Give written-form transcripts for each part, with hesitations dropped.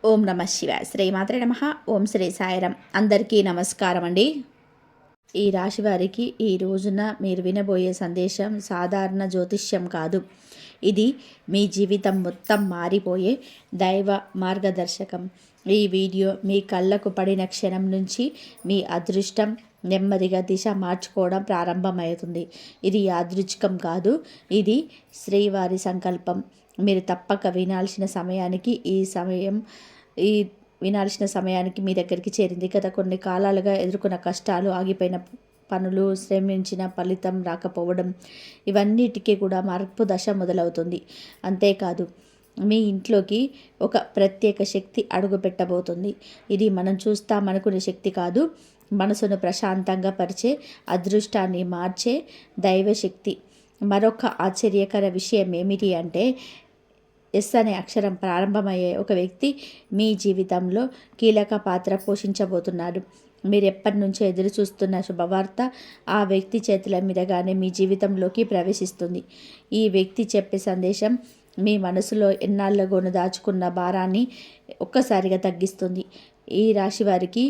ఓం నమ శివాయ. శ్రీమాత్రే నమః. ఓం శ్రీ సాయిరం. అందరికీ నమస్కారం అండి. ఈ రాశి వారికి ఈ రోజున మీరు వినబోయే సందేశం సాధారణ జ్యోతిష్యం కాదు. ఇది మీ జీవితం మొత్తం మారిపోయే దైవ మార్గదర్శకం. ఈ వీడియో మీ కళ్ళకు పడిన క్షణం నుంచి మీ అదృష్టం నెమ్మదిగా దిశ మార్చుకోవడం ప్రారంభమవుతుంది. ఇది యాదృచ్ఛికం కాదు, ఇది శ్రీవారి సంకల్పం. మీరు తప్పక వినాల్సిన సమయానికి మీ దగ్గరికి చేరింది. గత కొన్ని కాలాలుగా ఎదుర్కొన్న కష్టాలు, ఆగిపోయిన పనులు, శ్రమించిన ఫలితం రాకపోవడం, ఇవన్నిటికీ కూడా మార్పు దశ మొదలవుతుంది. అంతేకాదు, మీ ఇంట్లోకి ఒక ప్రత్యేక శక్తి అడుగు పెట్టబోతుంది. ఇది మనం చూస్తామనుకునే శక్తి కాదు, మనసును ప్రశాంతంగా పరిచే, అదృష్టాన్ని మార్చే దైవశక్తి. మరొక ఆశ్చర్యకర విషయం ఏమిటి అంటే, ఎస్ అనే అక్షరం ప్రారంభమయ్యే ఒక వ్యక్తి మీ జీవితంలో కీలక పాత్ర పోషించబోతున్నాడు. మీరు ఎప్పటి నుంచో ఎదురు చూస్తున్న శుభవార్త ఆ వ్యక్తి చేతుల మీదగానే మీ జీవితంలోకి ప్రవేశిస్తుంది. ఈ వ్యక్తి చెప్పే సందేశం మీ మనసులో ఎన్నాళ్ళగోను దాచుకున్న భారాన్ని ఒక్కసారిగా తగ్గిస్తుంది. ఈ రాశి వారికి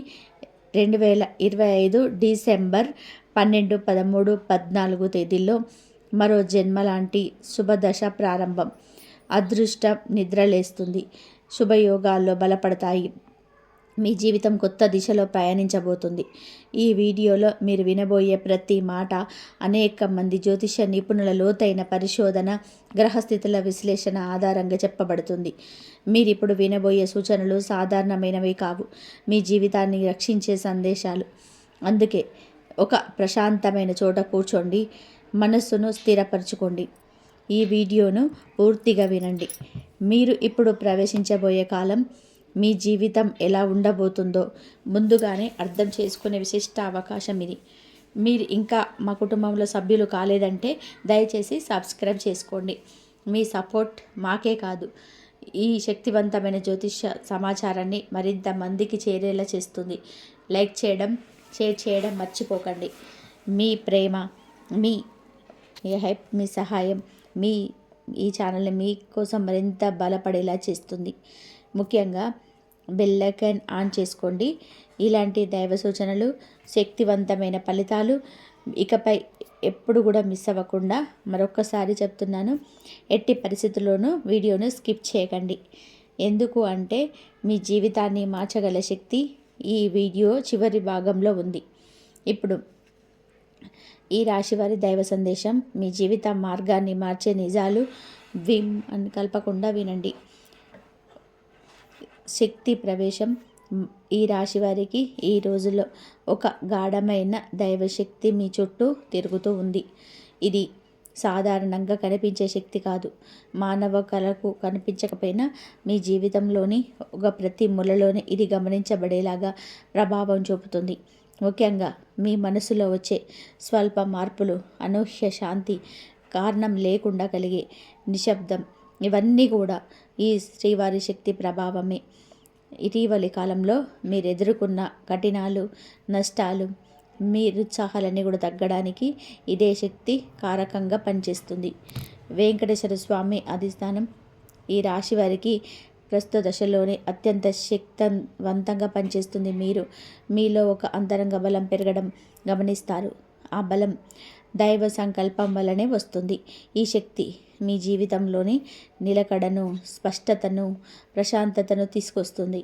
2025 డిసెంబర్ 12, 13, 14 తేదీల్లో మరో జన్మ లాంటి శుభదశ ప్రారంభం. అదృష్టం నిద్రలేస్తుంది, శుభయోగాల్లో బలపడతాయి, మీ జీవితం కొత్త దిశలో ప్రయాణించబోతుంది. ఈ వీడియోలో మీరు వినబోయే ప్రతి మాట అనేక మంది జ్యోతిష నిపుణుల లోతైన పరిశోధన, గ్రహస్థితుల విశ్లేషణ ఆధారంగా చెప్పబడుతుంది. మీరు ఇప్పుడు వినబోయే సూచనలు సాధారణమైనవి కావు, మీ జీవితాన్ని రక్షించే సందేశాలు. అందుకే ఒక ప్రశాంతమైన చోట కూర్చోండి, మనస్సును స్థిరపరచుకోండి. ఈ వీడియోను పూర్తిగా వినండి. మీరు ఇప్పుడు ప్రవేశించబోయే కాలం, మీ జీవితం ఎలా ఉండబోతుందో ముందుగానే అర్థం చేసుకునే విశిష్ట అవకాశం ఇది. మీరు ఇంకా మా కుటుంబంలో సభ్యులు కాలేదంటే దయచేసి సబ్స్క్రైబ్ చేసుకోండి. మీ సపోర్ట్ మాకే కాదు, ఈ శక్తివంతమైన జ్యోతిష సమాచారాన్ని మరింత మందికి చేరేలా చేస్తుంది. లైక్ చేయడం, షేర్ చేయడం మర్చిపోకండి. మీ ప్రేమ, మీ హెల్ప్, మీ సహాయం ఈ ఛానల్ని మీకోసం మరింత బలపడేలా చేస్తుంది. ముఖ్యంగా బెల్ ఐకాన్ ఆన్ చేసుకోండి. ఇలాంటి దైవ సూచనలు, శక్తివంతమైన ఫలితాలు ఇకపై ఎప్పుడు కూడా మిస్ అవ్వకుండా మరొక్కసారి చెప్తున్నాను, ఎట్టి పరిస్థితుల్లోనూ వీడియోను స్కిప్ చేయకండి. ఎందుకు అంటే, మీ జీవితాన్ని మార్చగల శక్తి ఈ వీడియో చివరి భాగంలో ఉంది. ఇప్పుడు ఈ రాశివారి దైవ సందేశం, మీ జీవిత మార్గాన్ని మార్చే నిజాలు విమ్ అని కలపకుండా వినండి. శక్తి ప్రవేశం. ఈ రాశి వారికి ఈ రోజుల్లో ఒక గాఢమైన దైవశక్తి మీ చుట్టూ తిరుగుతూ ఉంది. ఇది సాధారణంగా కనిపించే శక్తి కాదు. మానవ కళకు కనిపించకపోయినా మీ జీవితంలోని ఒక ప్రతి మూలలోనే ఇది గమనించబడేలాగా ప్రభావం చూపుతుంది. ముఖ్యంగా మీ మనసులో వచ్చే స్వల్ప మార్పులు, అనూహ్య శాంతి, కారణం లేకుండా కలిగే నిశ్శబ్దం, ఇవన్నీ కూడా ఈ శ్రీవారి శక్తి ప్రభావమే. ఇటీవలి కాలంలో మీరు ఎదుర్కొన్న కఠినాలు, నష్టాలు, మీ ఉత్సాహాలన్నీ కూడా తగ్గడానికి ఇదే శక్తి కారకంగా పనిచేస్తుంది. వెంకటేశ్వర స్వామి అధిష్టానం ఈ రాశి వారికి ప్రస్తుత దశలోనే అత్యంత శక్తివంతంగా పనిచేస్తుంది. మీలో ఒక అంతరంగ బలం పెరగడం గమనిస్తారు. ఆ బలం దైవ సంకల్పం వల్లనే వస్తుంది. ఈ శక్తి మీ జీవితంలోని నిలకడను, స్పష్టతను, ప్రశాంతతను తీసుకొస్తుంది.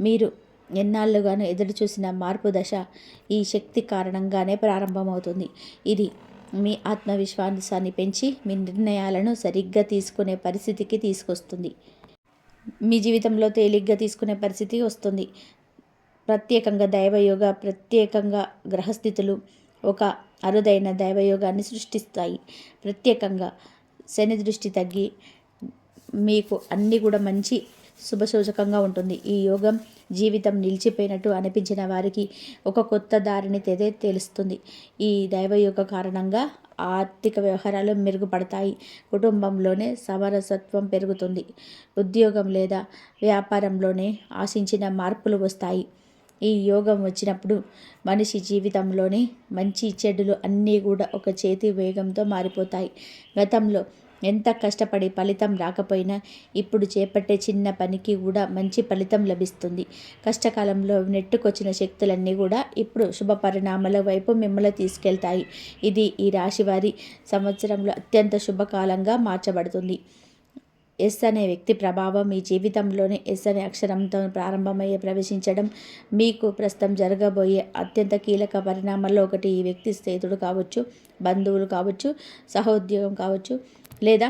మీరు ఎన్నాళ్ళుగానో ఎదురు చూసిన మార్పు దశ ఈ శక్తి కారణంగానే ప్రారంభమవుతుంది. ఇది మీ ఆత్మవిశ్వాసాన్ని పెంచి మీ నిర్ణయాలను సరిగ్గా తీసుకునే పరిస్థితికి తీసుకొస్తుంది. మీ జీవితంలో తేలిగ్గా తీసుకునే పరిస్థితి వస్తుంది. ప్రత్యేకంగా దైవయోగ, ప్రత్యేకంగా గ్రహస్థితులు ఒక అరుదైన దైవయోగాన్ని సృష్టిస్తాయి. ప్రత్యేకంగా శని దృష్టి తగ్గి మీకు అన్నీ కూడా మంచి శుభసూచకంగా ఉంటుంది. ఈ యోగం జీవితం నిలిచిపోయినట్టు అనిపించిన వారికి ఒక కొత్త దారిని తెలుస్తుంది. ఈ దైవయోగ కారణంగా ఆర్థిక వ్యవహారాలు మెరుగుపడతాయి. కుటుంబంలోనే సమరసత్వం పెరుగుతుంది. ఉద్యోగం లేదా వ్యాపారంలోనే ఆశించిన మార్పులు వస్తాయి. ఈ యోగం వచ్చినప్పుడు మనిషి జీవితంలోని మంచి చెడులు అన్నీ కూడా ఒక చేతి వేగంతో మారిపోతాయి. గతంలో ఎంత కష్టపడి ఫలితం రాకపోయినా ఇప్పుడు చేపట్టే చిన్న పనికి కూడా మంచి ఫలితం లభిస్తుంది. కష్టకాలంలో నెట్టుకొచ్చిన శక్తులన్నీ కూడా ఇప్పుడు శుభ పరిణామాల వైపు మిమ్మల్ని తీసుకెళ్తాయి. ఇది ఈ రాశివారి సంవత్సరంలో అత్యంత శుభకాలంగా మార్చబడుతుంది. ఎస్ అనే వ్యక్తి ప్రభావం మీ జీవితంలోనే ఎస్ అనే అక్షరంతో ప్రారంభమయ్యే ప్రవేశించడం మీకు ప్రస్తుతం జరగబోయే అత్యంత కీలక పరిణామాల్లో ఒకటి. ఈ వ్యక్తి స్నేహితుడు కావచ్చు, బంధువులు కావచ్చు, సహోద్యోగం కావచ్చు, లేదా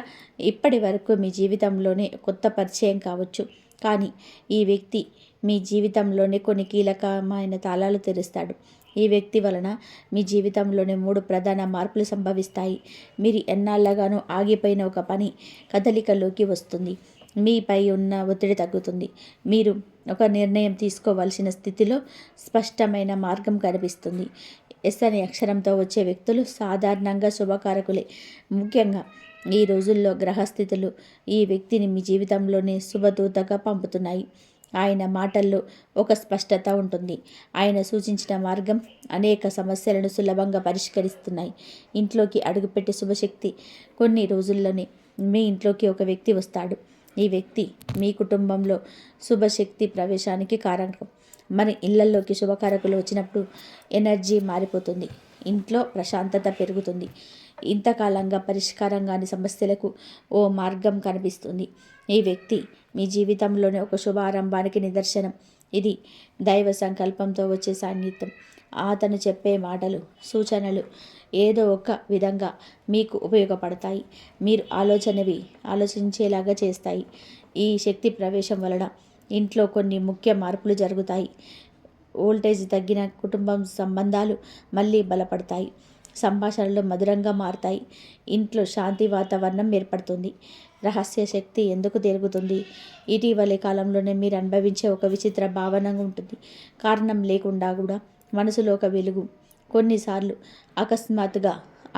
ఇప్పటి వరకు మీ జీవితంలోనే కొత్త పరిచయం కావచ్చు. కానీ ఈ వ్యక్తి మీ జీవితంలోనే కొన్ని కీలకమైన తాళాలు తెరుస్తాడు. ఈ వ్యక్తి వలన మీ జీవితంలోనే 3 ప్రధాన మార్పులు సంభవిస్తాయి. మీరు ఎన్నాళ్ళగానో ఆగిపోయిన ఒక పని కదలికలోకి వస్తుంది. మీపై ఉన్న ఒత్తిడి తగ్గుతుంది. మీరు ఒక నిర్ణయం తీసుకోవాల్సిన స్థితిలో స్పష్టమైన మార్గం కనిపిస్తుంది. ఎస్ అనే అక్షరంతో వచ్చే వ్యక్తులు సాధారణంగా శుభకారకులే. ముఖ్యంగా ఈ రోజుల్లో గ్రహస్థితులు ఈ వ్యక్తిని మీ జీవితంలోనే శుభదూతగా పంపుతున్నాయి. ఆయన మాటల్లో ఒక స్పష్టత ఉంటుంది. ఆయన సూచించిన మార్గం అనేక సమస్యలను సులభంగా పరిష్కరిస్తున్నాయి. ఇంట్లోకి అడుగుపెట్టే శుభశక్తి కొన్ని రోజుల్లోనే మీ ఇంట్లోకి ఒక వ్యక్తి వస్తాడు. ఈ వ్యక్తి మీ కుటుంబంలో శుభశక్తి ప్రవేశానికి కారణం. మన ఇళ్లలోకి శుభకారకులు వచ్చినప్పుడు ఎనర్జీ మారిపోతుంది. ఇంట్లో ప్రశాంతత పెరుగుతుంది. ఇంతకాలంగా పరిష్కారం కాని సమస్యలకు ఓ మార్గం కనిపిస్తుంది. ఈ వ్యక్తి మీ జీవితంలోనే ఒక శుభారంభానికి నిదర్శనం. ఇది దైవ సంకల్పంతో వచ్చే సాన్నిధ్యం. అతను చెప్పే మాటలు, సూచనలు ఏదో ఒక విధంగా మీకు ఉపయోగపడతాయి. మీరు ఆలోచించేలాగా చేస్తాయి. ఈ శక్తి ప్రవేశం వలన ఇంట్లో కొన్ని ముఖ్య మార్పులు జరుగుతాయి. వోల్టేజ్ తగ్గిన కుటుంబం సంబంధాలు మళ్ళీ బలపడతాయి. సంభాషణలు మధురంగా మారతాయి. ఇంట్లో శాంతి వాతావరణం ఏర్పడుతుంది. రహస్య శక్తి ఎందుకు తిరుగుతుంది? ఇటీవలి కాలంలోనే మీరు అనుభవించే ఒక విచిత్ర భావన ఉంటుంది. కారణం లేకుండా కూడా మనసులో ఒక వెలుగు. కొన్నిసార్లు అకస్మాత్తుగా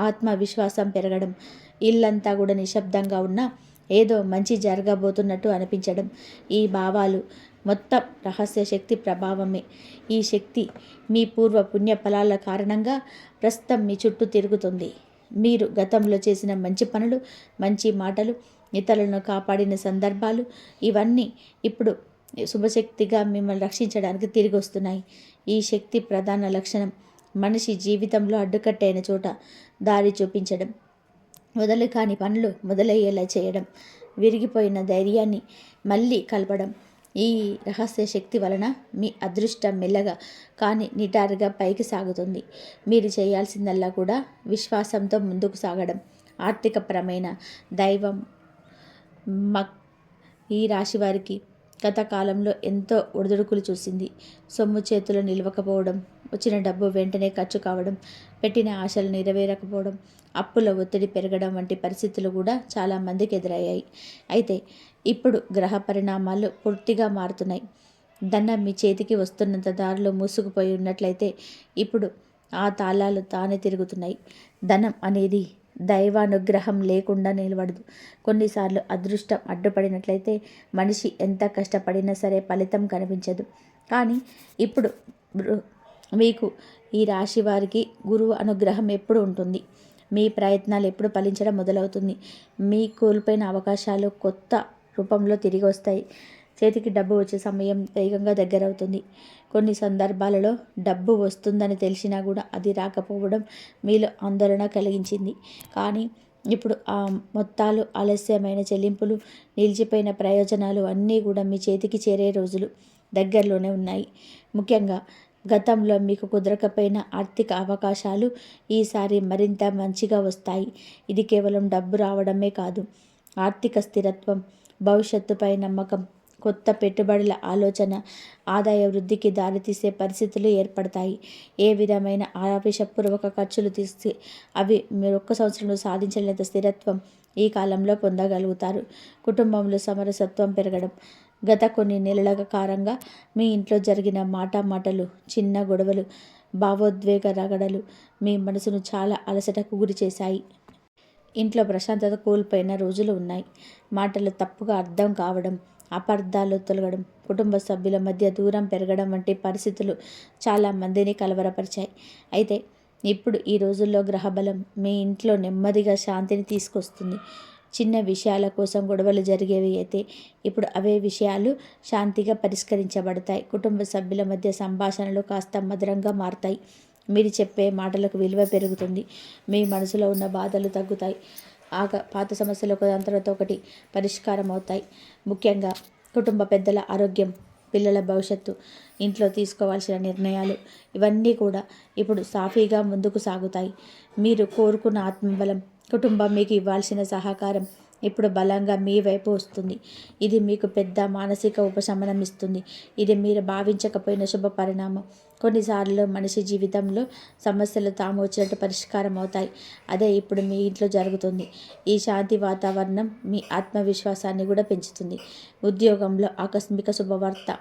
ఆత్మవిశ్వాసం పెరగడం, ఇల్లంతా కూడా నిశ్శబ్దంగా ఉన్నా ఏదో మంచి జరగబోతున్నట్టు అనిపించడం. ఈ భావాలు మొత్తం రహస్య శక్తి ప్రభావమే. ఈ శక్తి మీ పూర్వ పుణ్య ఫలాల కారణంగా ప్రస్తుతం మీ చుట్టూ తిరుగుతుంది. మీరు గతంలో చేసిన మంచి పనులు, మంచి మాటలు, ఇతరులను కాపాడిన సందర్భాలు ఇవన్నీ ఇప్పుడు శుభశక్తిగా మిమ్మల్ని రక్షించడానికి తిరిగి వస్తున్నాయి. ఈ శక్తి ప్రధాన లక్షణం మనిషి జీవితంలో అడ్డుకట్టైన చోట దారి చూపించడం, మొదలు కాని పనులు మొదలయ్యేలా చేయడం, విరిగిపోయిన ధైర్యాన్ని మళ్ళీ కలపడం. ఈ రహస్య శక్తి వలన మీ అదృష్టం మెల్లగా కానీ నిటారుగా పైకి సాగుతుంది. మీరు చేయాల్సిందల్లా కూడా విశ్వాసంతో ముందుకు సాగడం. ఆర్థికపరమైన దైవం ఈ రాశి వారికి గత కాలంలో ఎంతో ఒడిదుడుకులు చూసింది. సొమ్ము చేతులు నిలవకపోవడం, వచ్చిన డబ్బు వెంటనే ఖర్చు కావడం, పెట్టిన ఆశలు నెరవేరకపోవడం, అప్పుల ఒత్తిడి పెరగడం వంటి పరిస్థితులు కూడా చాలామందికి ఎదురయ్యాయి. అయితే ఇప్పుడు గ్రహ పరిణామాలు పూర్తిగా మారుతున్నాయి. ధనం మీ చేతికి వస్తున్నంత దారిలో మూసుకుపోయి ఉన్నట్లయితే ఇప్పుడు ఆ తాళాలు తానే తిరుగుతున్నాయి. ధనం అనేది దైవానుగ్రహం లేకుండా నిలబడదు. కొన్నిసార్లు అదృష్టం అడ్డుపడినట్లయితే మనిషి ఎంత కష్టపడినా సరే ఫలితం కనిపించదు. కానీ ఇప్పుడు మీకు ఈ రాశి వారికి గురువు అనుగ్రహం ఎప్పుడు ఉంటుంది. మీ ప్రయత్నాలు ఎప్పుడు ఫలించడం మొదలవుతుంది. మీ కోల్పోయిన అవకాశాలు కొత్త రూపంలో తిరిగి వస్తాయి. చేతికి డబ్బు వచ్చే సమయం వేగంగా దగ్గరవుతుంది. కొన్ని సందర్భాలలో డబ్బు వస్తుందని తెలిసినా కూడా అది రాకపోవడం మీలో ఆందోళన కలిగించింది. కానీ ఇప్పుడు ఆ మొత్తాలు, ఆలస్యమైన చెల్లింపులు, నిలిచిపోయిన ప్రయోజనాలు అన్నీ కూడా మీ చేతికి చేరే రోజులు దగ్గరలోనే ఉన్నాయి. ముఖ్యంగా గతంలో మీకు కుదరకపోయిన ఆర్థిక అవకాశాలు ఈసారి మరింత మంచిగా వస్తాయి. ఇది కేవలం డబ్బు రావడమే కాదు, ఆర్థిక స్థిరత్వం, భవిష్యత్తుపై నమ్మకం, కొత్త పెట్టుబడుల ఆలోచన, ఆదాయ వృద్ధికి దారితీసే పరిస్థితులు ఏర్పడతాయి. ఏ విధమైన ఆవేశపూర్వక ఖర్చులు తీసి అవి మీరు 1 సంవత్సరంలో సాధించలేనంత స్థిరత్వం ఈ కాలంలో పొందగలుగుతారు. కుటుంబంలో సమరసత్వం పెరగడం. గత కొన్ని నెలల కారంగా మీ ఇంట్లో జరిగిన మాటలు, చిన్న గొడవలు, భావోద్వేగ రగడలు మీ మనసును చాలా అలసటకు గురి చేశాయి. ఇంట్లో ప్రశాంతత కోల్పోయిన రోజులు ఉన్నాయి. మాటలు తప్పుగా అర్థం కావడం, అపార్థాలు తొలగడం, కుటుంబ సభ్యుల మధ్య దూరం పెరగడం వంటి పరిస్థితులు చాలామందిని కలవరపరిచాయి. అయితే ఇప్పుడు ఈ రోజుల్లో గ్రహబలం మీ ఇంట్లో నెమ్మదిగా శాంతిని తీసుకొస్తుంది. చిన్న విషయాల కోసం గొడవలు జరిగేవి అయితే ఇప్పుడు అవే విషయాలు శాంతిగా పరిష్కరించబడతాయి. కుటుంబ సభ్యుల మధ్య సంభాషణలు కాస్త మధురంగా మారతాయి. మీరు చెప్పే మాటలకు విలువ పెరుగుతుంది. మీ మనసులో ఉన్న బాధలు తగ్గుతాయి. పాత సమస్యలు ఒకదాని తర్వాత ఒకటి పరిష్కారం అవుతాయి. ముఖ్యంగా కుటుంబ పెద్దల ఆరోగ్యం, పిల్లల భవిష్యత్తు, ఇంట్లో తీసుకోవాల్సిన నిర్ణయాలు ఇవన్నీ కూడా ఇప్పుడు సాఫీగా ముందుకు సాగుతాయి. మీరు కోరుకున్న ఆత్మబలం, కుటుంబం మీకు ఇవ్వాల్సిన సహకారం ఇప్పుడు బలంగా మీ వైపు వస్తుంది. ఇది మీకు పెద్ద మానసిక ఉపశమనం ఇస్తుంది. ఇది మీరు భావించకపోయిన శుభ పరిణామం. కొన్నిసార్లు మనిషి జీవితంలో సమస్యలు తాము వచ్చినట్టు పరిష్కారం అవుతాయి. అదే ఇప్పుడు మీ ఇంట్లో జరుగుతుంది. ఈ శాంతి వాతావరణం మీ ఆత్మవిశ్వాసాన్ని కూడా పెంచుతుంది. ఉద్యోగంలో ఆకస్మిక శుభవార్త.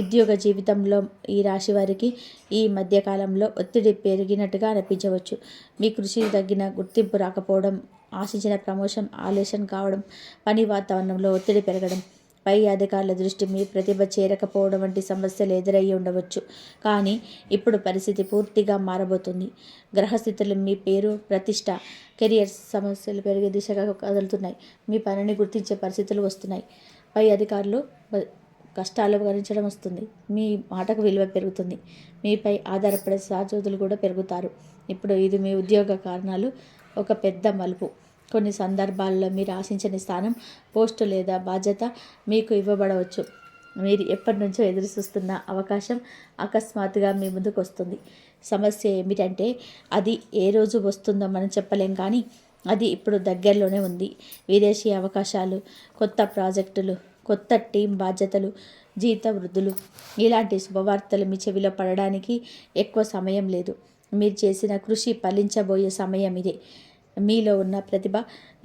ఉద్యోగ జీవితంలో ఈ రాశి వారికి ఈ మధ్యకాలంలో ఒత్తిడి పెరిగినట్టుగా అనిపించవచ్చు. మీ కృషికి తగిన గుర్తింపు రాకపోవడం, ఆశించిన ప్రమోషన్ ఆలస్యం కావడం, పని వాతావరణంలో ఒత్తిడి పెరగడం, పై అధికారుల దృష్టి మీ ప్రతిభ చేరకపోవడం వంటి సమస్యలు ఎదురయ్యి ఉండవచ్చు. కానీ ఇప్పుడు పరిస్థితి పూర్తిగా మారబోతుంది. గ్రహస్థితులు మీ పేరు, ప్రతిష్ట, కెరియర్ సమస్యలు పెరిగే దిశగా కదులుతున్నాయి. మీ పనిని గుర్తించే పరిస్థితులు వస్తున్నాయి. పై అధికారులు కష్టాలు భరించడం వస్తుంది. మీ మాటకు విలువ పెరుగుతుంది. మీపై ఆధారపడే సహచరులు కూడా పెరుగుతారు. ఇప్పుడు ఇది మీ ఉద్యోగ కారణాలు ఒక పెద్ద మలుపు. కొన్ని సందర్భాల్లో మీరు ఆశించని స్థానం, పోస్టు లేదా బాధ్యత మీకు ఇవ్వబడవచ్చు. మీరు ఎప్పటి నుంచో ఎదురు చూస్తున్న అవకాశం అకస్మాత్తుగా మీ ముందుకు వస్తుంది. సమస్య ఏమిటంటే అది ఏ రోజు వస్తుందో మనం చెప్పలేం, కానీ అది ఇప్పుడు దగ్గరలోనే ఉంది. విదేశీ అవకాశాలు, కొత్త ప్రాజెక్టులు, కొత్త టీం బాధ్యతలు, జీత వృద్ధులు, ఇలాంటి శుభవార్తలు మీ చెవిలో పడడానికి ఎక్కువ సమయం లేదు. మీరు చేసిన కృషి ఫలించబోయే సమయం ఇదే. మీలో ఉన్న ప్రతిభ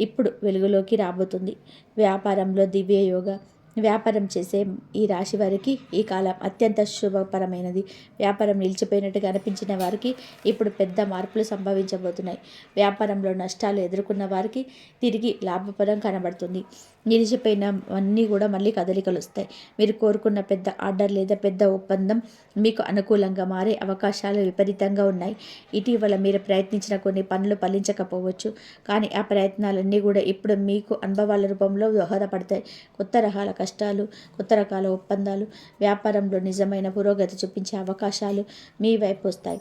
ఇప్పుడు వెలుగులోకి రాబోతుంది. వ్యాపారంలో దివ్యయోగ. వ్యాపారం చేసే ఈ రాశి వారికి ఈ కాలం అత్యంత శుభపరమైనది. వ్యాపారం నిలిచిపోయినట్టుగా అనిపించిన వారికి ఇప్పుడు పెద్ద మార్పులు సంభవించబోతున్నాయి. వ్యాపారంలో నష్టాలు ఎదుర్కొన్న వారికి తిరిగి లాభపదం కనబడుతుంది. నిలిచిపోయినవన్నీ కూడా మళ్ళీ కదలికలు వస్తాయి. మీరు కోరుకున్న పెద్ద ఆర్డర్ లేదా పెద్ద ఒప్పందం మీకు అనుకూలంగా మారే అవకాశాలు విపరీతంగా ఉన్నాయి. ఇటీవల మీరు ప్రయత్నించిన కొన్ని పనులు ఫలించకపోవచ్చు, కానీ ఆ ప్రయత్నాలన్నీ కూడా ఇప్పుడు మీకు అనుభవాల రూపంలో దోహదపడతాయి. కొత్త రకాల కష్టాలు, కొత్త రకాల ఒప్పందాలు, వ్యాపారంలో నిజమైన పురోగతి చూపించే అవకాశాలు మీ వైపు వస్తాయి.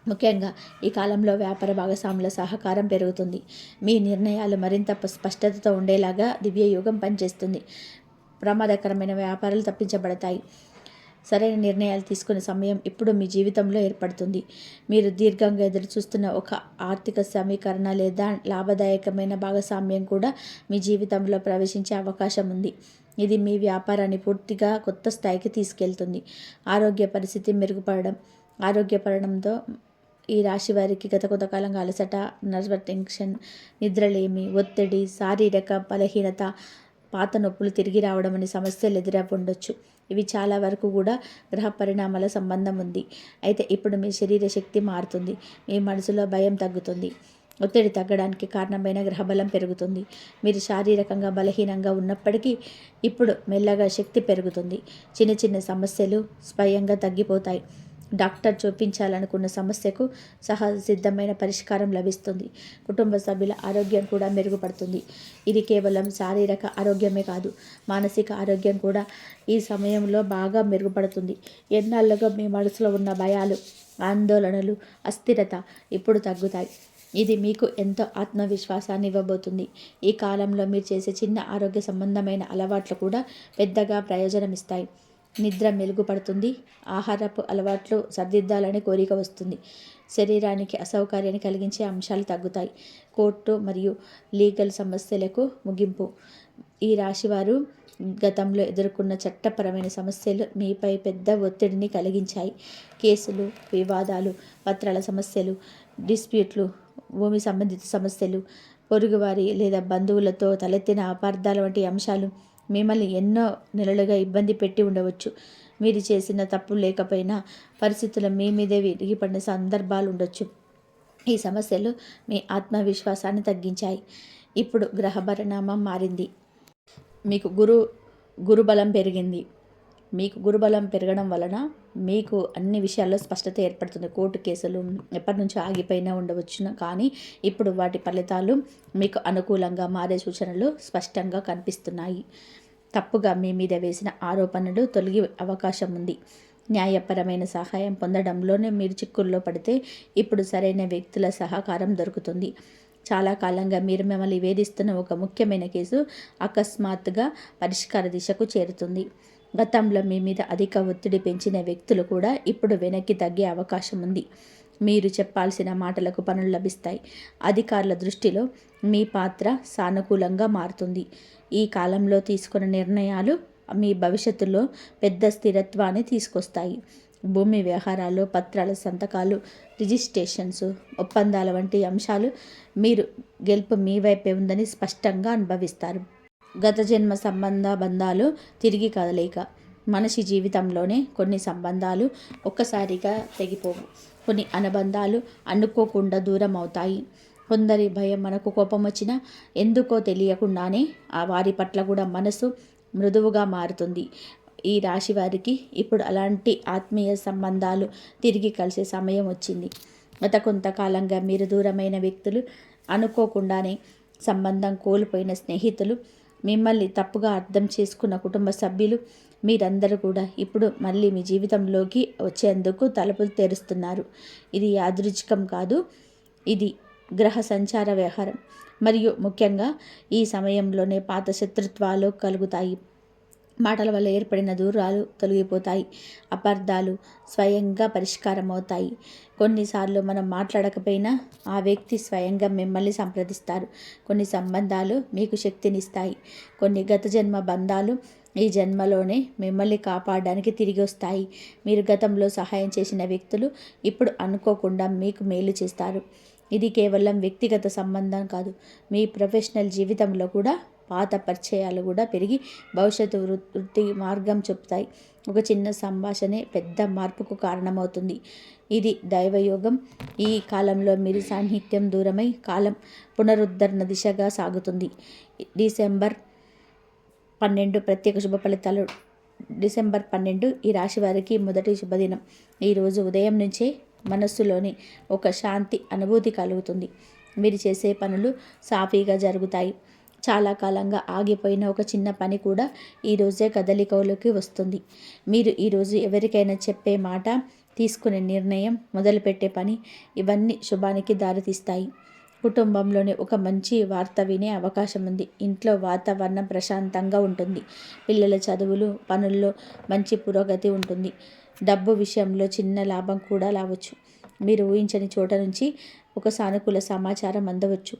ముఖ్యంగా ఈ కాలంలో వ్యాపార భాగస్వాముల సహకారం పెరుగుతుంది. మీ నిర్ణయాలు మరింత స్పష్టతతో ఉండేలాగా దివ్యయోగం పనిచేస్తుంది. ప్రమాదకరమైన వ్యాపారాలు తప్పించబడతాయి. సరైన నిర్ణయాలు తీసుకునే సమయం ఇప్పుడు మీ జీవితంలో ఏర్పడుతుంది. మీరు దీర్ఘంగా ఎదురు చూస్తున్న ఒక ఆర్థిక సమీకరణ లేదా లాభదాయకమైన భాగస్వామ్యం కూడా మీ జీవితంలో ప్రవేశించే అవకాశం ఉంది. ఇది మీ వ్యాపారాన్ని పూర్తిగా కొత్త స్థాయికి తీసుకెళ్తుంది. ఆరోగ్య పరిస్థితి మెరుగుపడడం. ఆరోగ్యపడడంతో ఈ రాశి వారికి గత కొంతకాలంగా అలసట, నర్వ్ టెన్షన్, నిద్రలేమి, ఒత్తిడి, శారీరక బలహీనత, పాత నొప్పులు తిరిగి రావడం అనే సమస్యలు ఎదురవ్వుండొచ్చు. ఇవి చాలా వరకు కూడా గ్రహ పరిణామాల సంబంధం ఉంది. అయితే ఇప్పుడు మీ శరీర శక్తి మారుతుంది. మీ మనసులో భయం తగ్గుతుంది. ఒత్తిడి తగ్గడానికి కారణమైన గ్రహబలం పెరుగుతుంది. మీరు శారీరకంగా బలహీనంగా ఉన్నప్పటికీ ఇప్పుడు మెల్లగా శక్తి పెరుగుతుంది. చిన్న చిన్న సమస్యలు స్వయంగా తగ్గిపోతాయి. డాక్టర్ చూపించాలనుకున్న సమస్యకు సహజ సిద్ధమైన పరిష్కారం లభిస్తుంది. కుటుంబ సభ్యుల ఆరోగ్యం కూడా మెరుగుపడుతుంది. ఇది కేవలం శారీరక ఆరోగ్యమే కాదు, మానసిక ఆరోగ్యం కూడా ఈ సమయంలో బాగా మెరుగుపడుతుంది. ఎన్నాళ్ళుగా మీ మనసులో ఉన్న భయాలు, ఆందోళనలు, అస్థిరత ఇప్పుడు తగ్గుతాయి. ఇది మీకు ఎంతో ఆత్మవిశ్వాసాన్ని ఇవ్వబోతుంది. ఈ కాలంలో మీరు చేసే చిన్న ఆరోగ్య సంబంధమైన అలవాట్లు కూడా పెద్దగా ప్రయోజనం ఇస్తాయి. నిద్ర మెరుగుపడుతుంది. ఆహారపు అలవాట్లు సరిదిద్దాలనే కోరిక వస్తుంది. శరీరానికి అసౌకర్యాన్ని కలిగించే అంశాలు తగ్గుతాయి. కోర్టు మరియు లీగల్ సమస్యలకు ముగింపు. ఈ రాశివారు గతంలో ఎదుర్కొన్న చట్టపరమైన సమస్యలు మీపై పెద్ద ఒత్తిడిని కలిగించాయి. కేసులు, వివాదాలు, పత్రాల సమస్యలు, డిస్ప్యూట్లు, భూమి సంబంధిత సమస్యలు, పొరుగువారి లేదా బంధువులతో తలెత్తిన అపార్థాల వంటి అంశాలు మిమ్మల్ని ఎన్నో నెలలుగా ఇబ్బంది పెట్టి ఉండవచ్చు. మీరు చేసిన తప్పు లేకపోయినా పరిస్థితులు మీ మీదే విరిగిపడిన సందర్భాలు ఉండొచ్చు. ఈ సమస్యలు మీ ఆత్మవిశ్వాసాన్ని తగ్గించాయి. ఇప్పుడు గ్రహ పరిణామం మారింది. మీకు గురుబలం పెరిగింది. మీకు గురుబలం పెరగడం వలన మీకు అన్ని విషయాల్లో స్పష్టత ఏర్పడుతుంది. కోర్టు కేసులు ఎప్పటి నుంచో ఆగిపోయినా ఉండవచ్చును, కానీ ఇప్పుడు వాటి ఫలితాలు మీకు అనుకూలంగా మారే సూచనలు స్పష్టంగా కనిపిస్తున్నాయి. తప్పుగా మీ మీద వేసిన ఆరోపణలు తొలగి అవకాశం ఉంది. న్యాయపరమైన సహాయం పొందడంలోనే మీరు చిక్కుల్లో పడితే ఇప్పుడు సరైన వ్యక్తుల సహకారం దొరుకుతుంది. చాలా కాలంగా మీరు మిమ్మల్ని వేధిస్తున్న ఒక ముఖ్యమైన కేసు అకస్మాత్తుగా పరిష్కార దిశకు చేరుతుంది. గతంలో మీ మీద అధిక ఒత్తిడి పెంచిన వ్యక్తులు కూడా ఇప్పుడు వెనక్కి తగ్గే అవకాశం ఉంది. మీరు చెప్పాల్సిన మాటలకు పనులు లభిస్తాయి. అధికారుల దృష్టిలో మీ పాత్ర సానుకూలంగా మారుతుంది. ఈ కాలంలో తీసుకున్న నిర్ణయాలు మీ భవిష్యత్తులో పెద్ద స్థిరత్వాన్ని తీసుకొస్తాయి. భూమి వ్యవహారాలు, పత్రాల సంతకాలు, రిజిస్ట్రేషన్స్, ఒప్పందాల వంటి అంశాలు మీరు గెలుపు మీ వైపే ఉందని స్పష్టంగా అనుభవిస్తారు. గత జన్మ బంధాలు తిరిగి కదలేక మనిషి జీవితంలోనే కొన్ని సంబంధాలు ఒక్కసారిగా తెగిపోవు. కొన్ని అనుబంధాలు అనుకోకుండా దూరం అవుతాయి. కొందరి భయం మనకు కోపం వచ్చినా ఎందుకో తెలియకుండానే వారి పట్ల కూడా మనసు మృదువుగా మారుతుంది. ఈ రాశి వారికి ఇప్పుడు అలాంటి ఆత్మీయ సంబంధాలు తిరిగి కలిసే సమయం వచ్చింది. గత కొంతకాలంగా మీరు దూరమైన వ్యక్తులు, అనుకోకుండానే సంబంధం కోల్పోయిన స్నేహితులు, మిమ్మల్ని తప్పుగా అర్థం చేసుకున్న కుటుంబ సభ్యులు, మీరందరూ కూడా ఇప్పుడు మళ్ళీ మీ జీవితంలోకి వచ్చేందుకు తలుపులు తెరుస్తున్నారు. ఇది యాదృచ్ఛికం కాదు, ఇది గ్రహ సంచార వ్యవహారం. మరియు ముఖ్యంగా ఈ సమయంలోనే పాత శత్రుత్వాలు కలుగుతాయి. మాటల వల్ల ఏర్పడిన దూరాలు తొలగిపోతాయి. అపార్థాలు స్వయంగా పరిష్కారం అవుతాయి. కొన్నిసార్లు మనం మాట్లాడకపోయినా ఆ వ్యక్తి స్వయంగా మిమ్మల్ని సంప్రదిస్తారు. కొన్ని సంబంధాలు మీకు శక్తినిస్తాయి. కొన్ని గత జన్మ బంధాలు ఈ జన్మలోనే మిమ్మల్ని కాపాడడానికి తిరిగి వస్తాయి. మీరు గతంలో సహాయం చేసిన వ్యక్తులు ఇప్పుడు అనుకోకుండా మీకు మేలు చేస్తారు. ఇది కేవలం వ్యక్తిగత సంబంధం కాదు, మీ ప్రొఫెషనల్ జీవితంలో కూడా పాత పరిచయాలు కూడా పెరిగి భవిష్యత్తు వృత్తి మార్గం చెప్తాయి. ఒక చిన్న సంభాషణే పెద్ద మార్పుకు కారణమవుతుంది. ఇది దైవయోగం. ఈ కాలంలో మీరు సాన్నిహిత్యం దూరమై కాలం పునరుద్ధరణ దిశగా సాగుతుంది. డిసెంబర్ 12 ప్రత్యేక శుభ ఫలితాలు. డిసెంబర్ 12 ఈ రాశి వారికి మొదటి శుభదినం. ఈరోజు ఉదయం నుంచే మనస్సులోని ఒక శాంతి అనుభూతి కలుగుతుంది. మీరు చేసే పనులు సాఫీగా జరుగుతాయి. చాలా కాలంగా ఆగిపోయిన ఒక చిన్న పని కూడా ఈరోజే కదలికలోకి వస్తుంది. మీరు ఈరోజు ఎవరికైనా చెప్పే మాట, తీసుకునే నిర్ణయం, మొదలుపెట్టే పని ఇవన్నీ శుభానికి దారితీస్తాయి. కుటుంబంలోనే ఒక మంచి వార్త వినే అవకాశం ఉంది. ఇంట్లో వాతావరణం ప్రశాంతంగా ఉంటుంది. పిల్లల చదువులు, పనుల్లో మంచి పురోగతి ఉంటుంది. డబ్బు విషయంలో చిన్న లాభం కూడా రావచ్చు. మీరు ఊహించని చోట నుంచి ఒక సానుకూల సమాచారం అందవచ్చు.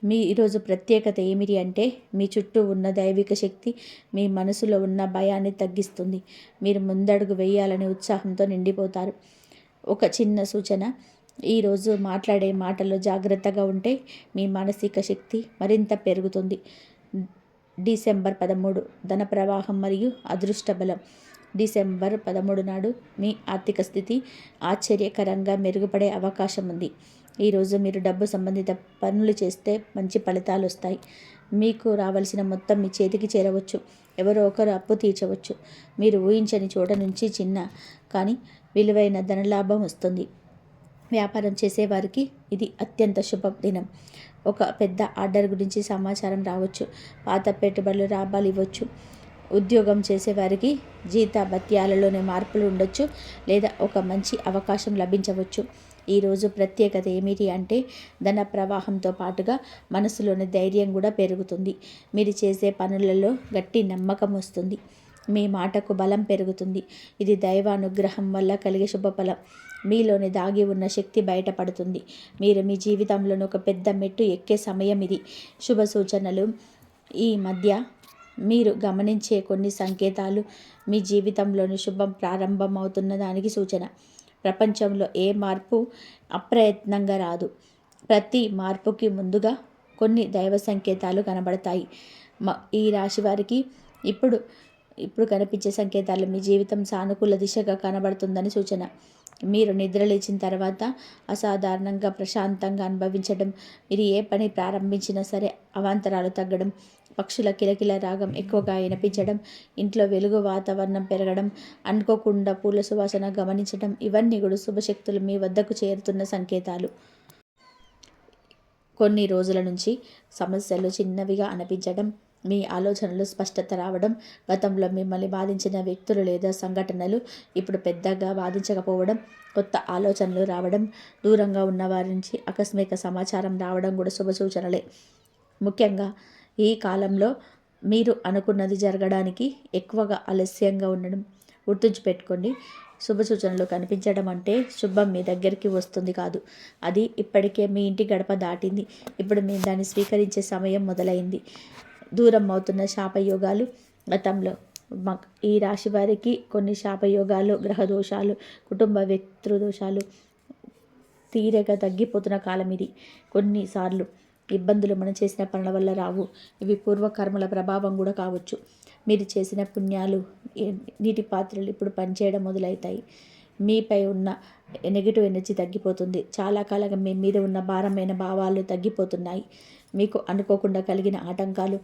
మీ ఈరోజు ప్రత్యేకత ఏమిటి అంటే మీ చుట్టూ ఉన్న దైవిక శక్తి మీ మనసులో ఉన్న భయాన్ని తగ్గిస్తుంది. మీరు ముందడుగు వేయాలనే ఉత్సాహంతో నిండిపోతారు. ఒక చిన్న సూచన, ఈరోజు మాట్లాడే మాటల్లో జాగ్రత్తగా ఉంటే మీ మానసిక శక్తి మరింత పెరుగుతుంది. డిసెంబర్ 13 ధన ప్రవాహం మరియు అదృష్ట బలం. డిసెంబర్ 13 నాడు మీ ఆర్థిక స్థితి ఆశ్చర్యకరంగా మెరుగుపడే అవకాశం ఉంది. ఈరోజు మీరు డబ్బు సంబంధిత పనులు చేస్తే మంచి ఫలితాలు వస్తాయి. మీకు రావాల్సిన మొత్తం మీ చేతికి చేరవచ్చు. ఎవరో ఒకరు అప్పు తీర్చవచ్చు. మీరు ఊహించని చోట నుంచి చిన్న కానీ విలువైన ధనలాభం వస్తుంది. వ్యాపారం చేసేవారికి ఇది అత్యంత శుభ దినం. ఒక పెద్ద ఆర్డర్ గురించి సమాచారం రావచ్చు. పాత పెట్టుబడులు లాభాలు ఇవ్వచ్చు. ఉద్యోగం చేసేవారికి జీతభత్యాలలోనే మార్పులు ఉండొచ్చు, లేదా ఒక మంచి అవకాశం లభించవచ్చు. ఈరోజు ప్రత్యేకత ఏమిటి అంటే ధన ప్రవాహంతో పాటుగా మనసులోని ధైర్యం కూడా పెరుగుతుంది. మీరు చేసే పనులలో గట్టి నమ్మకం వస్తుంది. మీ మాటకు బలం పెరుగుతుంది. ఇది దైవానుగ్రహం వల్ల కలిగే శుభఫలం. మీలోని దాగి ఉన్న శక్తి బయటపడుతుంది. మీరు మీ జీవితంలోని ఒక పెద్ద మెట్టు ఎక్కే సమయం ఇది. శుభ సూచనలు. ఈ మధ్య మీరు గమనించే కొన్ని సంకేతాలు మీ జీవితంలోని శుభం ప్రారంభమవుతున్న దానికి సూచన. ప్రపంచంలో ఏ మార్పు అప్రయత్నంగా రాదు. ప్రతి మార్పుకి ముందుగా కొన్ని దైవ సంకేతాలు కనబడతాయి. ఈ రాశి వారికి ఇప్పుడు కనిపించే సంకేతాలు మీ జీవితం సానుకూల దిశగా కనబడుతుందని సూచన. మీరు నిద్రలేచిన తర్వాత అసాధారణంగా ప్రశాంతంగా అనుభవించడం, మీరు ఏ పని ప్రారంభించినా సరే అవాంతరాలు తగ్గడం, పక్షుల కిలకిల రాగం ఎక్కువగా వినిపించడం, ఇంట్లో వెలుగు వాతావరణం పెరగడం, అనుకోకుండా పూల సువాసన గమనించడం, ఇవన్నీ కూడా శుభశక్తులు మీ వద్దకు చేరుతున్న సంకేతాలు. కొన్ని రోజుల నుంచి సమస్యలు చిన్నవిగా అనిపించడం, మీ ఆలోచనలు స్పష్టత రావడం, గతంలో మిమ్మల్ని బాధించిన వ్యక్తులు లేదా సంఘటనలు ఇప్పుడు పెద్దగా బాధించకపోవడం, కొత్త ఆలోచనలు రావడం, దూరంగా ఉన్న వారి నుంచి ఆకస్మిక సమాచారం రావడం కూడా శుభసూచనలే. ముఖ్యంగా ఈ కాలంలో మీరు అనుకున్నది జరగడానికి ఎక్కువగా ఆలస్యంగా ఉండడం. గుర్తుంచుపెట్టుకోండి, శుభసూచనలు కనిపించడం అంటే శుభం మీ దగ్గరికి వస్తుంది కాదు, అది ఇప్పటికే మీ ఇంటి గడప దాటింది. ఇప్పుడు మీరు దాన్ని స్వీకరించే సమయం మొదలైంది. దూరం అవుతున్న శాపయోగాలు. గతంలో ఈ రాశి వారికి కొన్ని శాపయోగాలు, గ్రహదోషాలు, కుటుంబ వ్యక్తృదోషాలు తీరగా తగ్గిపోతున్న కాలం ఇది. కొన్నిసార్లు ఇబ్బందులు మనం చేసిన పనుల వల్ల రావు, ఇవి పూర్వకర్మల ప్రభావం కూడా కావచ్చు. మీరు చేసిన పుణ్యాలు, నీటి పాత్రలు ఇప్పుడు పనిచేయడం మొదలవుతాయి. మీపై ఉన్న నెగిటివ్ ఎనర్జీ తగ్గిపోతుంది. చాలా కాలంగా మీ మీద ఉన్న భారమైన భావాలు తగ్గిపోతున్నాయి. మీకు అనుకోకుండా కలిగిన ఆటంకాలు,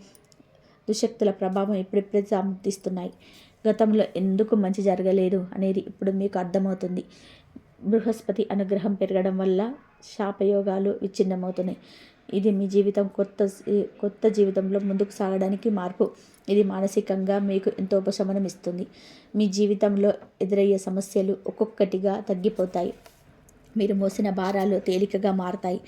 దుశక్తుల ప్రభావం ఇప్పుడిప్పుడే సమర్థిస్తున్నాయి. గతంలో ఎందుకు మంచి జరగలేదు అనేది ఇప్పుడు మీకు అర్థమవుతుంది. బృహస్పతి అనుగ్రహం పెరగడం వల్ల శాపయోగాలు విచ్ఛిన్నమవుతున్నాయి. ఇది మీ జీవితం కొత్త జీవితంలో ముందుకు సాగడానికి మార్పు. ఇది మానసికంగా మీకు ఎంతో ఉపశమనం ఇస్తుంది. మీ జీవితంలో ఎదురయ్యే సమస్యలు ఒక్కొక్కటిగా తగ్గిపోతాయి. మీరు మోసిన భారాలు తేలికగా మారతాయి.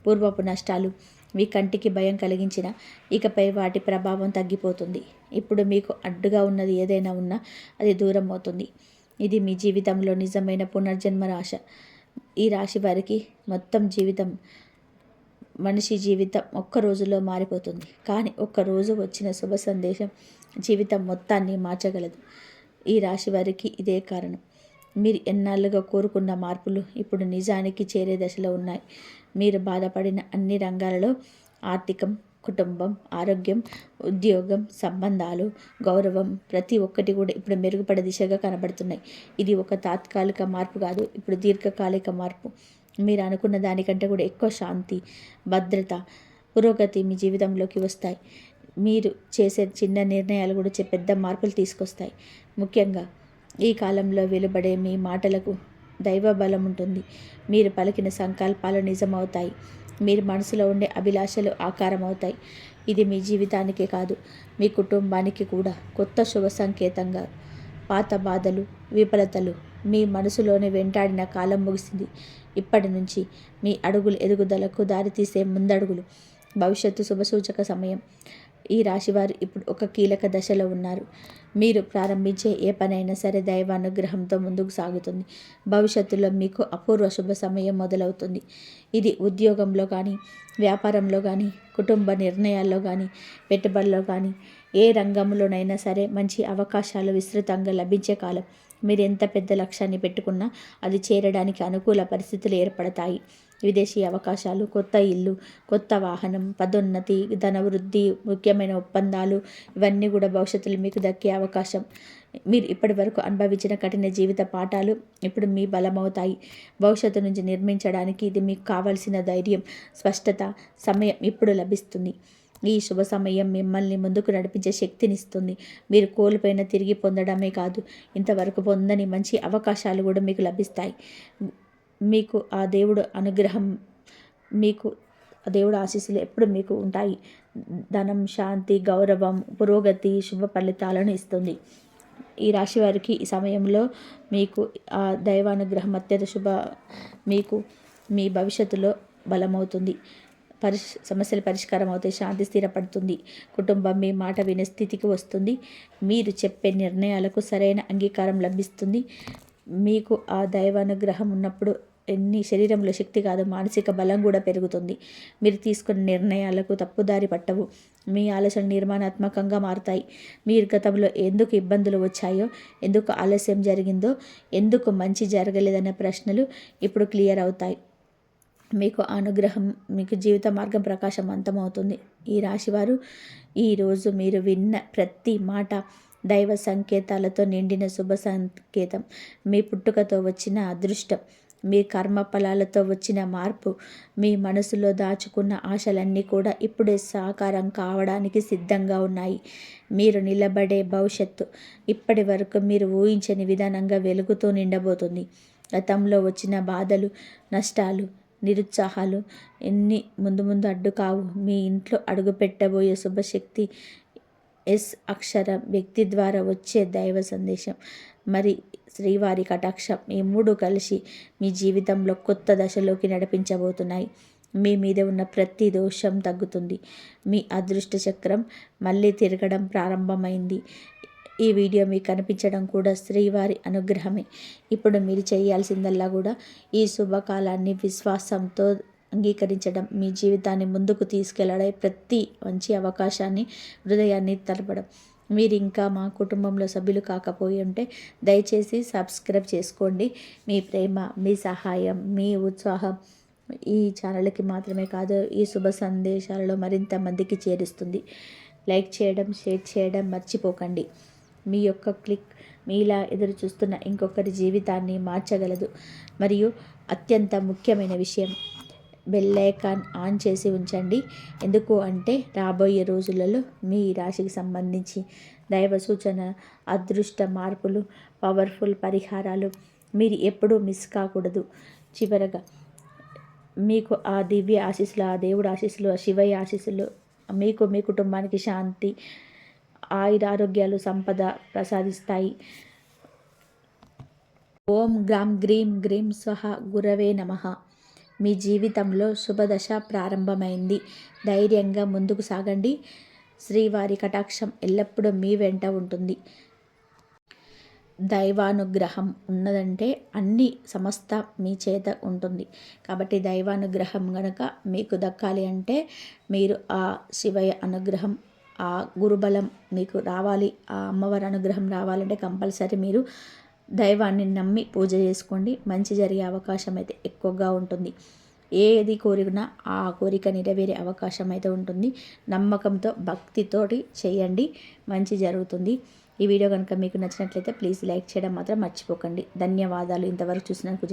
పూర్వపు నష్టాలు మీ కంటికి భయం కలిగించిన ఇకపై వాటి ప్రభావం తగ్గిపోతుంది. ఇప్పుడు మీకు అడ్డుగా ఉన్నది ఏదైనా ఉన్నా అది దూరం అవుతుంది. ఇది మీ జీవితంలో నిజమైన పునర్జన్మ రాశ. ఈ రాశి వారికి మొత్తం జీవితం, మనిషి జీవితం ఒక్క రోజులో మారిపోతుంది. కానీ ఒక్కరోజు వచ్చిన శుభ సందేశం జీవితం మొత్తాన్ని మార్చగలదు. ఈ రాశి వారికి ఇదే కారణం. మీరు ఎన్నాళ్ళుగా కోరుకున్న మార్పులు ఇప్పుడు నిజానికి చేరే దశలో ఉన్నాయి. మీరు బాధపడిన అన్ని రంగాలలో ఆర్థికం, కుటుంబం, ఆరోగ్యం, ఉద్యోగం, సంబంధాలు, గౌరవం ప్రతి ఒక్కటి కూడా ఇప్పుడు మెరుగుపడే దిశగా కనబడుతున్నాయి. ఇది ఒక తాత్కాలిక మార్పు కాదు, ఇప్పుడు దీర్ఘకాలిక మార్పు. మీరు అనుకున్న దానికంటే కూడా ఎక్కువ శాంతి, భద్రత, పురోగతి మీ జీవితంలోకి వస్తాయి. మీరు చేసే చిన్న నిర్ణయాలు కూడా పెద్ద మార్పులు తీసుకొస్తాయి. ముఖ్యంగా ఈ కాలంలో వెలువడే మీ మాటలకు దైవ బలం ఉంటుంది. మీరు పలికిన సంకల్పాలు నిజమవుతాయి. మీరు మనసులో ఉండే అభిలాషలు ఆకారం అవుతాయి. ఇది మీ జీవితానికే కాదు, మీ కుటుంబానికి కూడా కొత్త శుభ సంకేతంగా. పాత బాధలు, విఫలతలు మీ మనసులోనే వెంటాడిన కాలం ముగిసింది. ఇప్పటి నుంచి మీ అడుగులు ఎదుగుదలకు దారితీసే ముందడుగులు. భవిష్యత్తు శుభసూచక సమయం. ఈ రాశివారు ఇప్పుడు ఒక కీలక దశలో ఉన్నారు. మీరు ప్రారంభించే ఏ పనైనా సరే దైవానుగ్రహంతో ముందుకు సాగుతుంది. భవిష్యత్తులో మీకు అపూర్వ శుభ సమయం మొదలవుతుంది. ఇది ఉద్యోగంలో కానీ, వ్యాపారంలో కానీ, కుటుంబ నిర్ణయాల్లో కానీ, పెట్టుబడుల్లో కానీ, ఏ రంగంలోనైనా సరే మంచి అవకాశాలు విస్తృతంగా లభించే కాలం. మీరు ఎంత పెద్ద లక్ష్యాన్ని పెట్టుకున్నా అది చేరడానికి అనుకూల పరిస్థితులు ఏర్పడతాయి. విదేశీ అవకాశాలు, కొత్త ఇల్లు, కొత్త వాహనం, పదోన్నతి, ధనవృద్ధి, ముఖ్యమైన ఒప్పందాలు ఇవన్నీ కూడా భవిష్యత్తులో మీకు దక్కే అవకాశం. మీరు ఇప్పటి వరకు అనుభవించిన కఠిన జీవిత పాఠాలు ఇప్పుడు మీ బలమవుతాయి. భవిష్యత్తు నుంచి నిర్మించడానికి ఇది మీకు కావలసిన ధైర్యం, స్పష్టత, సమయం ఇప్పుడు లభిస్తుంది. ఈ శుభ సమయం మిమ్మల్ని ముందుకు నడిపించే శక్తినిస్తుంది. మీరు కోల్పోయిన తిరిగి పొందడమే కాదు, ఇంతవరకు పొందని మంచి అవకాశాలు కూడా మీకు లభిస్తాయి. మీకు ఆ దేవుడు అనుగ్రహం, మీకు ఆ దేవుడు ఆశీస్సులు ఎప్పుడు మీకు ఉంటాయి. ధనం, శాంతి, గౌరవం, పురోగతి, శుభ ఫలితాలను ఇస్తుంది. ఈ రాశి వారికి ఈ సమయంలో మీకు ఆ దైవానుగ్రహం అత్యంత మీకు మీ భవిష్యత్తులో బలమవుతుంది. సమస్యలు పరిష్కారం అవుతాయి. శాంతి స్థిరపడుతుంది. కుటుంబం మీ మాట వినే స్థితికి వస్తుంది. మీరు చెప్పే నిర్ణయాలకు సరైన అంగీకారం లభిస్తుంది. మీకు ఆ దైవానుగ్రహం ఉన్నప్పుడు శరీరంలో శక్తి కాదు, మానసిక బలం కూడా పెరుగుతుంది. మీరు తీసుకున్న నిర్ణయాలకు తప్పుదారి పట్టవు. మీ ఆలోచనలు నిర్మాణాత్మకంగా మారుతాయి. మీరు గతంలో ఎందుకు ఇబ్బందులు వచ్చాయో, ఎందుకు ఆలస్యం జరిగిందో, ఎందుకు మంచి జరగలేదనే ప్రశ్నలు ఇప్పుడు క్లియర్ అవుతాయి. మీకు అనుగ్రహం, మీకు జీవిత మార్గం ప్రకాశవంతమవుతుంది. ఈ రాశివారు ఈరోజు మీరు విన్న ప్రతి మాట దైవ సంకేతాలతో నిండిన శుభ సంకేతం. మీ పుట్టుకతో వచ్చిన అదృష్టం, మీ కర్మ ఫలాలతో వచ్చిన మార్పు, మీ మనసులో దాచుకున్న ఆశలన్నీ కూడా ఇప్పుడే సాకారం కావడానికి సిద్ధంగా ఉన్నాయి. మీరు నిలబడే భవిష్యత్తు ఇప్పటి వరకు మీరు ఊహించని విధానంగా వెలుగుతూ నిండబోతుంది. గతంలో వచ్చిన బాధలు, నష్టాలు, నిరుత్సాహాలు ఎన్ని ముందు ముందు అడ్డు కావు. మీ ఇంట్లో అడుగుపెట్టబోయే శుభశక్తి ఎస్ అక్షరం వ్యక్తి ద్వారా వచ్చే దైవ సందేశం, మరి శ్రీవారి కటాక్షం, ఈ మూడు కలిసి మీ జీవితంలో కొత్త దశలోకి నడిపించబోతున్నాయి. మీ మీద ఉన్న ప్రతి దోషం తగ్గుతుంది. మీ అదృష్ట చక్రం మళ్ళీ తిరగడం ప్రారంభమైంది. ఈ వీడియో మీకు కనిపించడం కూడా శ్రీవారి అనుగ్రహమే. ఇప్పుడు మీరు చేయాల్సిందల్లా కూడా ఈ శుభకాలాన్ని విశ్వాసంతో అంగీకరించడం, మీ జీవితాన్ని ముందుకు తీసుకెళ్లడే ప్రతి మంచి అవకాశాన్ని హృదయాన్ని తలపడం. మీరు ఇంకా మా కుటుంబంలో సభ్యులు కాకపోయి ఉంటే దయచేసి సబ్స్క్రైబ్ చేసుకోండి. మీ ప్రేమ, మీ సహాయం, మీ ఉత్సాహం ఈ ఛానల్కి మాత్రమే కాదు, ఈ శుభ సందేశాలలో మరింత మందికి చేరుస్తుంది. లైక్ చేయడం, షేర్ చేయడం మర్చిపోకండి. మీ యొక్క క్లిక్ మీలా ఎదురు చూస్తున్న ఇంకొకరి జీవితాన్ని మార్చగలదు. మరియు అత్యంత ముఖ్యమైన విషయం, బెల్ ఐకాన్ ఆన్ చేసి ఉంచండి. ఎందుకు అంటే రాబోయే రోజులలో మీ రాశికి సంబంధించి దైవ సూచన, అదృష్ట మార్పులు, పవర్ఫుల్ పరిహారాలు మీరు ఎప్పుడూ మిస్ కాకూడదు. చివరగా మీకు ఆ దివ్య ఆశీస్సులు, ఆ దేవుడు ఆశీస్సులు, ఆ శివయ్య ఆశీస్సులు మీకు, మీ కుటుంబానికి శాంతి, ఆయురారోగ్యాలు, సంపద ప్రసాదిస్తాయి. ఓం గ్రాం గ్రీం గ్రీం స్వహ గురవే నమః. మీ జీవితంలో శుభదశ ప్రారంభమైంది. ధైర్యంగా ముందుకు సాగండి. శ్రీవారి కటాక్షం ఎల్లప్పుడూ మీ వెంట ఉంటుంది. దైవానుగ్రహం ఉన్నదంటే అన్ని సమస్త మీ చేత ఉంటుంది. కాబట్టి దైవానుగ్రహం గనక మీకు దక్కాలి అంటే మీరు ఆ శివయ్య అనుగ్రహం, ఆ గురుబలం మీకు రావాలి, ఆ అమ్మవారి అనుగ్రహం రావాలంటే కంపల్సరీ మీరు దైవాన్ని నమ్మి పూజ చేసుకోండి. మంచి జరిగే అవకాశం అయితే ఎక్కువగా ఉంటుంది. ఏది కోరినా ఆ కోరిక నెరవేరే అవకాశం అయితే ఉంటుంది. నమ్మకంతో, భక్తితోటి చేయండి, మంచి జరుగుతుంది. ఈ వీడియో కనుక మీకు నచ్చినట్లయితే ప్లీజ్ లైక్ చేయడం మాత్రం మర్చిపోకండి. ధన్యవాదాలు. ఇంతవరకు చూసినందుకు.